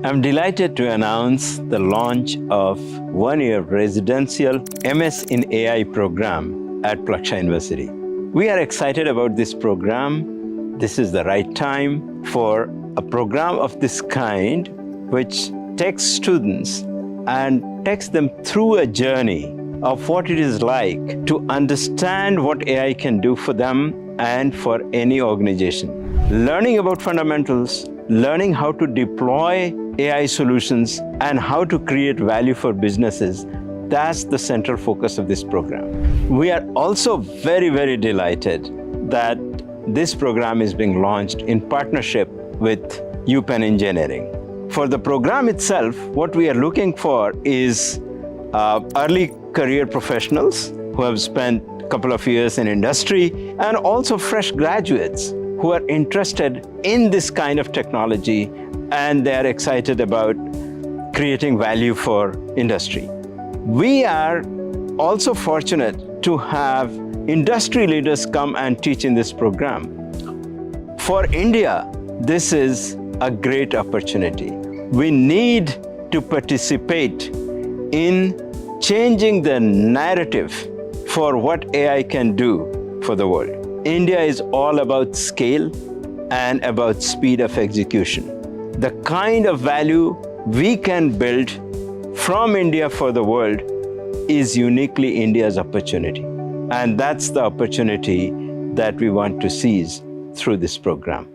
I'm delighted to announce the launch of one-year residential MS in AI program at Plaksha University. We are excited about this program. This is the right time for a program of this kind, which takes students and takes them through a journey of what it is like to understand what AI can do for them and for any organization. Learning about fundamentals, learning how to deploy AI solutions, and how to create value for businesses, that's the central focus of this program. We are also very, very delighted that this program is being launched in partnership with UPenn Engineering. For the program itself, what we are looking for is early career professionals who have spent a couple of years in industry, and also fresh graduates who are interested in this kind of technology and they are excited about creating value for industry. We are also fortunate to have industry leaders come and teach in this program. For India, this is a great opportunity. We need to participate in changing the narrative for what AI can do for the world. India is all about scale and about speed of execution. The kind of value we can build from India for the world is uniquely India's opportunity. And that's the opportunity that we want to seize through this program.